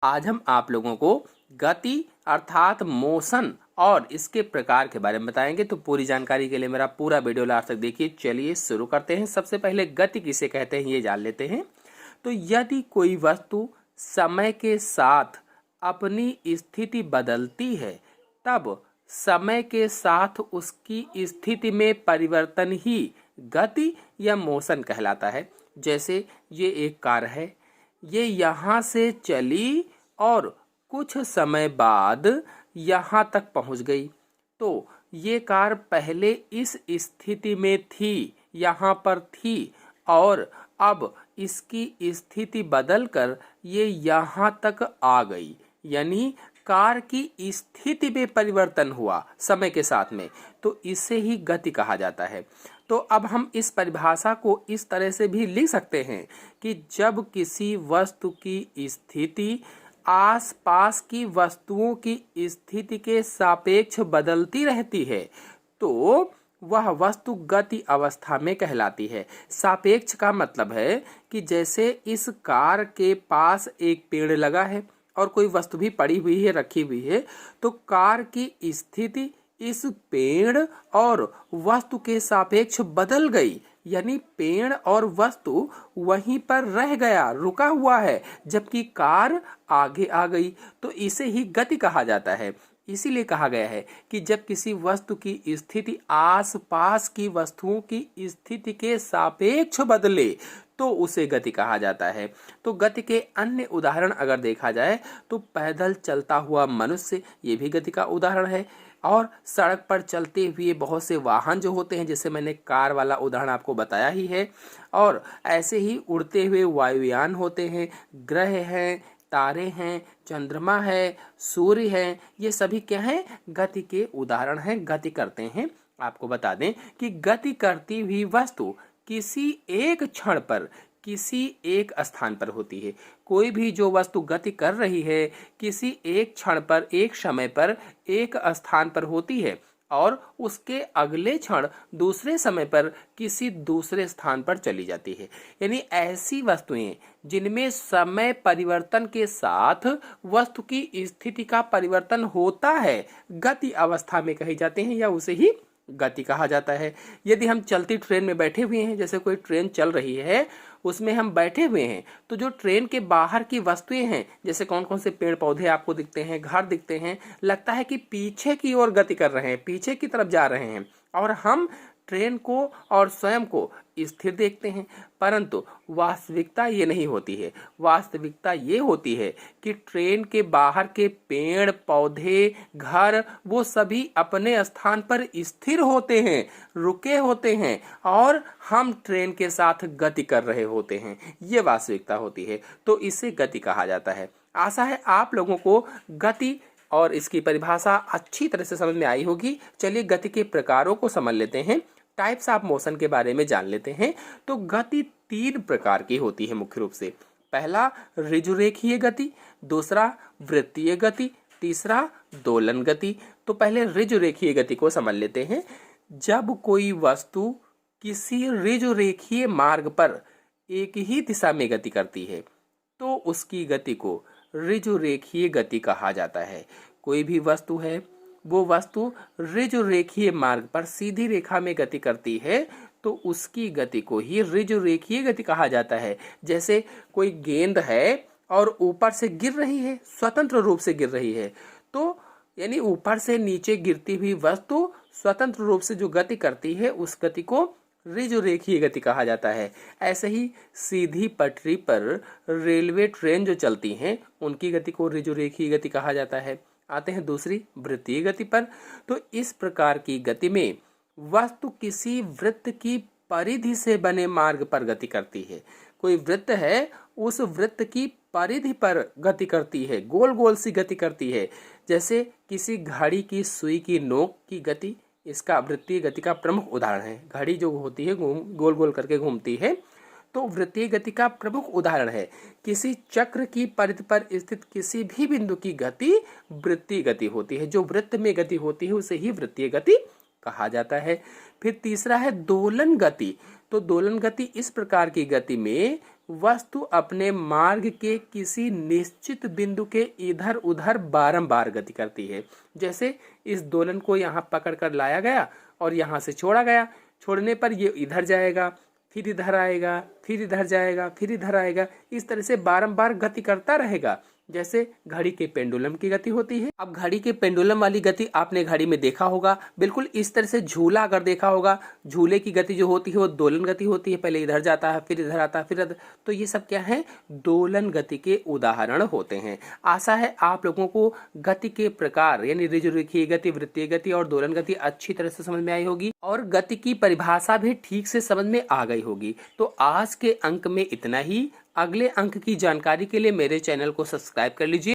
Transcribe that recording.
आज हम आप लोगों को गति अर्थात मोशन और इसके प्रकार के बारे में बताएंगे। तो पूरी जानकारी के लिए मेरा पूरा वीडियो लास्ट तक देखिए। चलिए शुरू करते हैं। सबसे पहले गति किसे कहते हैं ये जान लेते हैं। तो यदि कोई वस्तु समय के साथ अपनी स्थिति बदलती है तब समय के साथ उसकी स्थिति में परिवर्तन ही गति या मोशन कहलाता है। जैसे ये एक कार है, ये यहाँ से चली और कुछ समय बाद यहाँ तक पहुँच गई। तो ये कार पहले इस स्थिति में थी, यहाँ पर थी, और अब इसकी स्थिति बदलकर ये यहाँ तक आ गई। यानी कार की स्थिति में परिवर्तन हुआ समय के साथ में, तो इसे ही गति कहा जाता है। तो अब हम इस परिभाषा को इस तरह से भी लिख सकते हैं कि जब किसी वस्तु की स्थिति आसपास की वस्तुओं की स्थिति के सापेक्ष बदलती रहती है तो वह वस्तु गति अवस्था में कहलाती है। सापेक्ष का मतलब है कि जैसे इस कार के पास एक पेड़ लगा है और कोई वस्तु भी पड़ी हुई है, रखी हुई है, तो कार की स्थिति इस पेड़ और वस्तु के सापेक्ष बदल गई। यानी पेड़ और वस्तु वहीं पर रह गया, रुका हुआ है, जबकि कार आगे आ गई। तो इसे ही गति कहा जाता है। इसीलिए कहा गया है कि जब किसी वस्तु की स्थिति आसपास की वस्तुओं की स्थिति के सापेक्ष बदले तो उसे गति कहा जाता है। तो गति के अन्य उदाहरण अगर देखा जाए तो पैदल चलता हुआ मनुष्य, ये भी गति का उदाहरण है। और सड़क पर चलते हुए बहुत से वाहन जो होते हैं, जैसे मैंने कार वाला उदाहरण आपको बताया ही है। और ऐसे ही उड़ते हुए वायुयान होते हैं, ग्रह हैं, तारे हैं, चंद्रमा है, सूर्य है, ये सभी क्या हैं? गति के उदाहरण हैं, गति करते हैं। आपको बता दें कि गति करती हुई वस्तु किसी एक क्षण पर किसी एक स्थान पर होती है। कोई भी जो वस्तु गति कर रही है किसी एक क्षण पर, एक समय पर, एक स्थान पर होती है और उसके अगले क्षण दूसरे समय पर किसी दूसरे स्थान पर चली जाती है। यानी ऐसी वस्तुएं जिनमें समय परिवर्तन के साथ वस्तु की स्थिति का परिवर्तन होता है गति अवस्था में कही जाते हैं या उसे ही गति कहा जाता है। यदि हम चलती ट्रेन में बैठे हुए हैं, जैसे कोई ट्रेन चल रही है, उसमें हम बैठे हुए हैं, तो जो ट्रेन के बाहर की वस्तुएं हैं, जैसे कौन कौन से पेड़ पौधे आपको दिखते हैं, घर दिखते हैं, लगता है कि पीछे की ओर गति कर रहे हैं, पीछे की तरफ जा रहे हैं, और हम ट्रेन को और स्वयं को स्थिर देखते हैं। परंतु वास्तविकता ये नहीं होती है। वास्तविकता ये होती है कि ट्रेन के बाहर के पेड़ पौधे, घर, वो सभी अपने स्थान पर स्थिर होते हैं, रुके होते हैं, और हम ट्रेन के साथ गति कर रहे होते हैं। ये वास्तविकता होती है। तो इसे गति कहा जाता है। आशा है आप लोगों को गति और इसकी परिभाषा अच्छी तरह से समझ में आई होगी। चलिए गति के प्रकारों को समझ लेते हैं, टाइप्स ऑफ मोशन के बारे में जान लेते हैं। तो गति 3 प्रकार की होती है मुख्य रूप से। पहला ऋजुरेखीय गति, दूसरा वृत्तीय गति, तीसरा दोलन गति। तो पहले ऋजुरेखीय गति को समझ लेते हैं। जब कोई वस्तु किसी ऋजुरेखीय मार्ग पर एक ही दिशा में गति करती है तो उसकी गति को ऋजुरेखीय गति कहा जाता है। कोई भी वस्तु है, वो वस्तु ऋजुरेखीय मार्ग पर सीधी रेखा में गति करती है तो उसकी गति को ही ऋजुरेखीय गति कहा जाता है। जैसे कोई गेंद है और ऊपर से गिर रही है, स्वतंत्र रूप से गिर रही है, तो यानी ऊपर से नीचे गिरती हुई वस्तु स्वतंत्र रूप से जो गति करती है उस गति को ऋजुरेखीय गति कहा जाता है। ऐसे ही सीधी पटरी पर रेलवे ट्रेन जो चलती हैं उनकी गति को ऋजुरेखीय गति कहा जाता है। आते हैं दूसरी वृत्तीय गति पर। तो इस प्रकार की गति में वस्तु किसी वृत्त की परिधि से बने मार्ग पर गति करती है। कोई वृत्त है, उस वृत्त की परिधि पर गति करती है, गोल गोल सी गति करती है। जैसे किसी घड़ी की सुई की नोक की गति इसका वृत्तीय गति का प्रमुख उदाहरण है। घड़ी जो होती है गोल गोल करके घूमती है, तो वृत्तीय गति का प्रमुख उदाहरण है। किसी चक्र की परिधि पर स्थित किसी भी बिंदु की गति वृत्तीय गति होती है। जो वृत्त में गति होती है उसे ही वृत्तीय गति कहा जाता है। फिर तीसरा है दोलन गति। तो दोलन गति इस प्रकार की गति में वस्तु अपने मार्ग के किसी निश्चित बिंदु के इधर उधर बारंबार गति करती है। जैसे इस दोलन को यहाँ पकड़ कर लाया गया और यहाँ से छोड़ा गया, छोड़ने पर ये इधर जाएगा, फिर इधर आएगा, फिर इधर जाएगा, फिर इधर आएगा, इस तरह से बारंबार गति करता रहेगा, जैसे घड़ी के पेंडुलम की गति होती है। अब घड़ी के पेंडुलम वाली गति आपने घड़ी में देखा होगा, बिल्कुल इस तरह से झूला अगर देखा होगा, झूले की गति जो होती है वो दोलन गति होती है, पहले इधर जाता है, फिर इधर आता है, फिर तो ये सब क्या है, दोलन गति के उदाहरण होते हैं। आशा है आप लोगों को गति के प्रकार यानी ऋजुरेखीय गति, वृत्तीय गति और दोलन गति अच्छी तरह से समझ में आई होगी और गति की परिभाषा भी ठीक से समझ में आ गई होगी। तो आज के अंक में इतना ही। अगले अंक की जानकारी के लिए मेरे चैनल को सब्सक्राइब कर लीजिए।